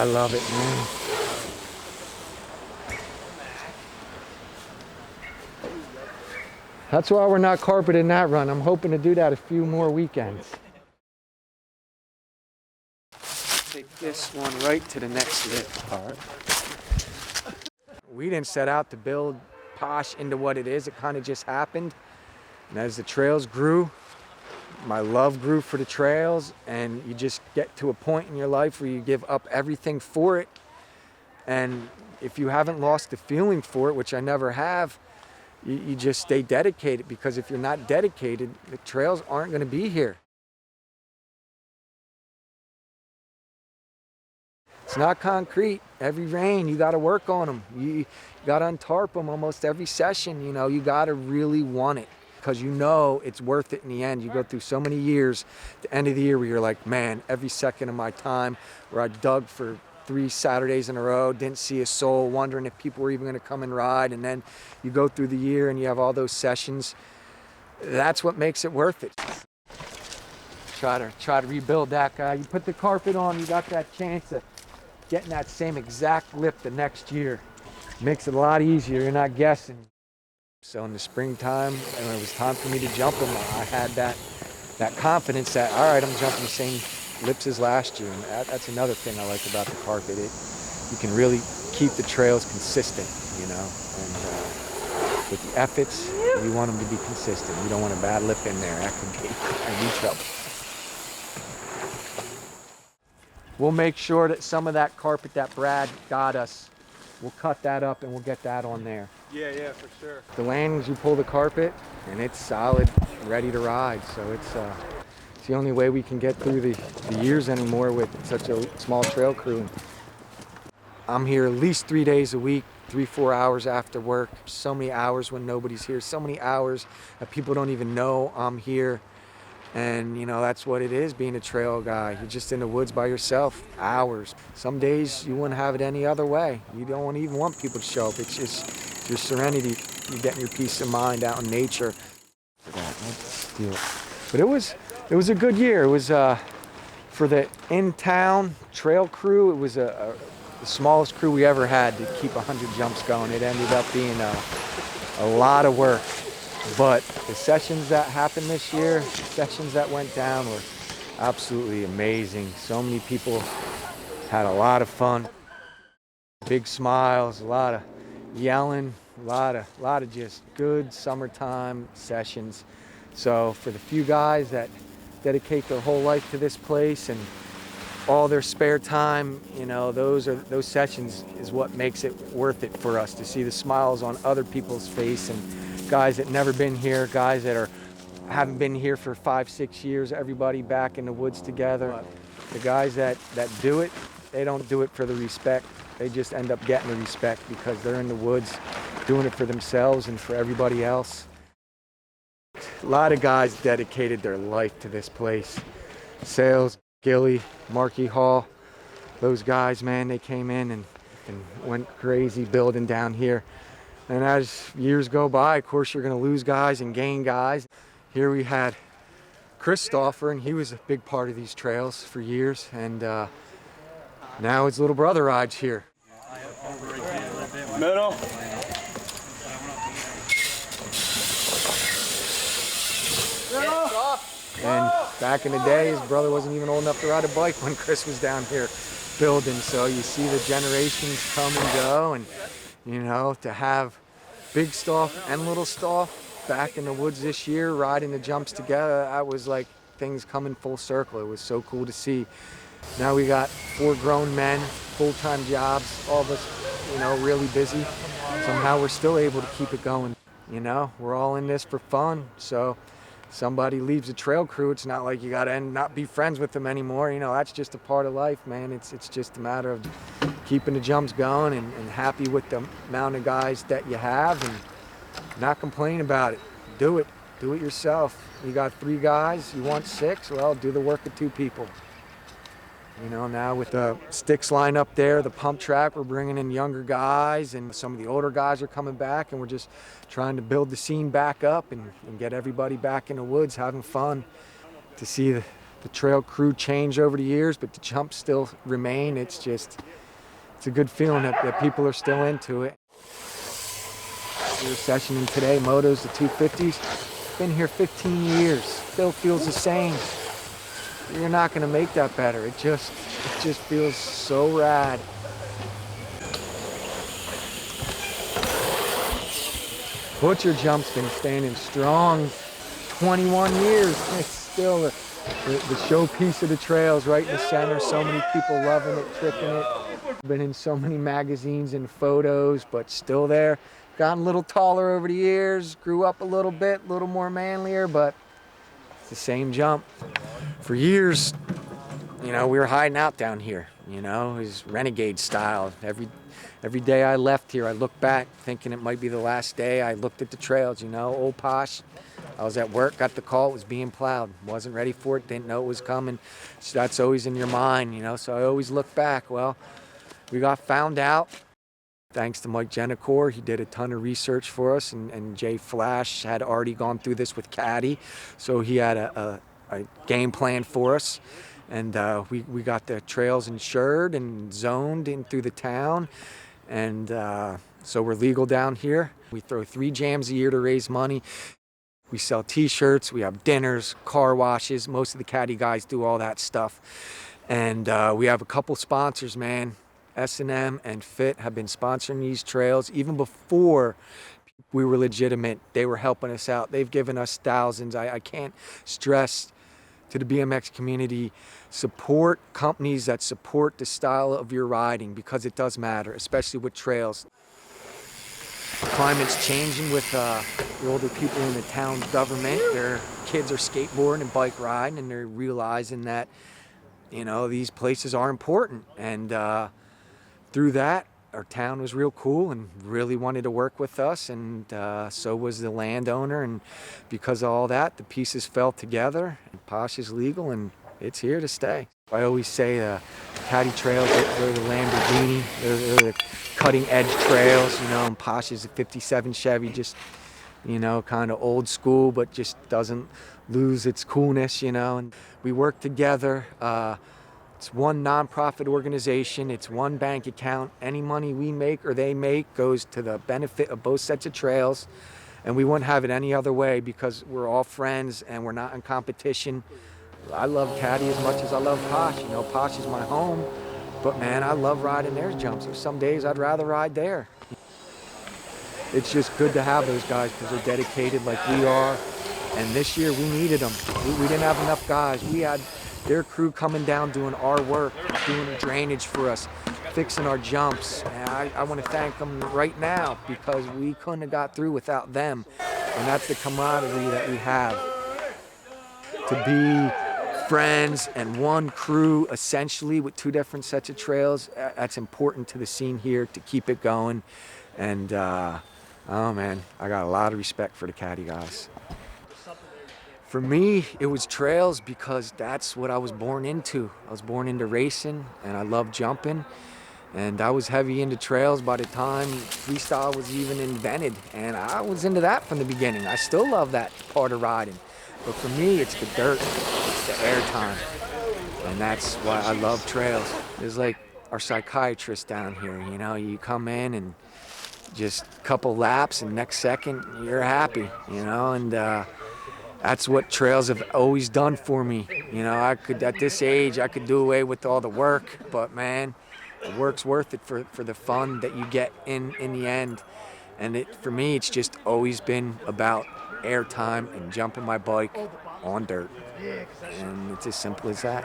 love it, man. That's why we're not carpeting that run. I'm hoping to do that a few more weekends. Take this one right to the next lift part. We didn't set out to build Posh into what it is. It kind of just happened. And as the trails grew, my love grew for the trails, and you just get to a point in your life where you give up everything for it. And if you haven't lost the feeling for it, which I never have, you just stay dedicated, because if you're not dedicated, the trails aren't going to be here. It's not concrete. Every rain, you got to work on them. You got to untarp them almost every session. You know, you got to really want it, because you know it's worth it in the end. You go through so many years, at the end of the year, where you're like, man, every second of my time, where I dug for 3 Saturdays in a row, didn't see a soul, wondering if people were even going to come and ride. And then you go through the year and you have all those sessions. That's what makes it worth it. Try to rebuild that guy. You put the carpet on, you got that chance of getting that same exact lip the next year. Makes it a lot easier. You're not guessing. So in the springtime, when it was time for me to jump them, I had that confidence that, all right, I'm jumping the same lips as last year. And that's another thing I like about the carpet. You can really keep the trails consistent, you know. And with the efforts, you want them to be consistent. You don't want a bad lip in there. That could be any trouble. We'll make sure that some of that carpet that Brad got us, we'll cut that up and we'll get that on there. Yeah, for sure. The landings, you pull the carpet and it's solid, ready to ride. So it's the only way we can get through the years anymore with such a small trail crew. I'm here at least 3 days a week, 3-4 hours after work. So many hours when nobody's here, so many hours that people don't even know I'm here. And you know, that's what it is, being a trail guy. You're just in the woods by yourself, hours. Some days you wouldn't have it any other way. You don't even want people to show up. It's just your serenity. You're getting your peace of mind out in nature. But it was a good year. It was for the in-town trail crew. It was the smallest crew we ever had to keep 100 jumps going. It ended up being a lot of work. But the sessions that happened this year, sessions that went down, were absolutely amazing. So many people had a lot of fun. Big smiles, a lot of yelling, a lot of just good summertime sessions. So for the few guys that dedicate their whole life to this place and all their spare time, you know, those sessions is what makes it worth it for us, to see the smiles on other people's face, and guys that never been here, guys that haven't been here for 5-6 years, everybody back in the woods together. The guys that do it, they don't do it for the respect. They just end up getting the respect because they're in the woods doing it for themselves and for everybody else. A lot of guys dedicated their life to this place. Sales, Gilly, Marky Hall, those guys, man, they came in and went crazy building down here. And as years go by, of course, you're going to lose guys and gain guys. Here we had Chris Stauffer, and he was a big part of these trails for years. And now his little brother rides here. Middle. And back in the day, his brother wasn't even old enough to ride a bike when Chris was down here building. So you see the generations come and go, and you know, to have Big Staff and Little Staff back in the woods this year, riding the jumps together, that was like things coming full circle. It was so cool to see. Now we got 4 grown men, full-time jobs, all of us, you know, really busy. Somehow we're still able to keep it going. You know, we're all in this for fun. So somebody leaves a trail crew, it's not like you got to not be friends with them anymore. You know, that's just a part of life, man. It's just a matter of keeping the jumps going and happy with the amount of guys that you have and not complain about it. Do it yourself. You got 3 guys, you want 6, well, do the work of 2 people. You know, now with the sticks line up there, the pump track, we're bringing in younger guys, and some of the older guys are coming back, and we're just trying to build the scene back up and get everybody back in the woods having fun. To see the trail crew changed over the years, but the jumps still remain. It's a good feeling that people are still into it. We're sessioning today, motos, the 250s. Been here 15 years, still feels the same. You're not gonna make that better. It just feels so rad. Butcher jump's been standing strong 21 years. It's still the showpiece of the trails, right in the center. So many people loving it, tripping it. Been in so many magazines and photos, but still there. Gotten a little taller over the years, grew up a little bit, a little more manlier, but it's the same jump. For years, we were hiding out down here, it was renegade style. Every day I left here, I looked back thinking it might be the last day. I looked at the trails, old Posh. I was at work, got the call, it was being plowed. Wasn't ready for it, didn't know it was coming. So that's always in your mind, so I always look back. Well, we got found out. Thanks to Mike Genacor, he did a ton of research for us, and Jay Flash had already gone through this with Caddy, so he had a game plan for us, and we got the trails insured and zoned in through the town, and so we're legal down here. We throw 3 jams a year to raise money. We sell t-shirts, we have dinners, car washes. Most of the Caddy guys do all that stuff, and we have a couple sponsors, man. S&M and Fit have been sponsoring these trails even before we were legitimate. They were helping us out. They've given us thousands. I can't stress to the BMX community, support companies that support the style of your riding, because it does matter, especially with trails. The climate's changing with the older people in the town government. Their kids are skateboarding and bike riding, and they're realizing that, these places are important. And through that, our town was real cool and really wanted to work with us, and so was the landowner. And because of all that, the pieces fell together. And Posh is legal, and it's here to stay. I always say Caddy trails, they're the Lamborghini, they're the cutting edge trails, and Posh is a 57 Chevy, just, kind of old school, but just doesn't lose its coolness, and we work together. It's one nonprofit organization, it's one bank account. Any money we make or they make goes to the benefit of both sets of trails, and we wouldn't have it any other way, because we're all friends and we're not in competition. I love Caddy as much as I love Posh. Posh is my home, but man, I love riding their jumps. There's some days I'd rather ride there. It's just good to have those guys because they're dedicated like we are, and this year we needed them. We didn't have enough guys. We had their crew coming down doing our work, doing drainage for us, fixing our jumps. And I want to thank them right now, because we couldn't have got through without them. And that's the camaraderie that we have. To be friends and one crew, essentially, with 2 different sets of trails, that's important to the scene here to keep it going. And, oh man, I got a lot of respect for the Caddy guys. For me, it was trails because that's what I was born into. I was born into racing, and I love jumping. And I was heavy into trails by the time freestyle was even invented. And I was into that from the beginning. I still love that part of riding. But for me, it's the dirt, it's the air time. And that's why I love trails. There's like our psychiatrist down here, you come in and just a couple laps, and next second, you're happy, and that's what trails have always done for me. I could, at this age, I could do away with all the work, but man, the work's worth it for the fun that you get in the end. And for me, it's just always been about airtime and jumping my bike on dirt. And it's as simple as that.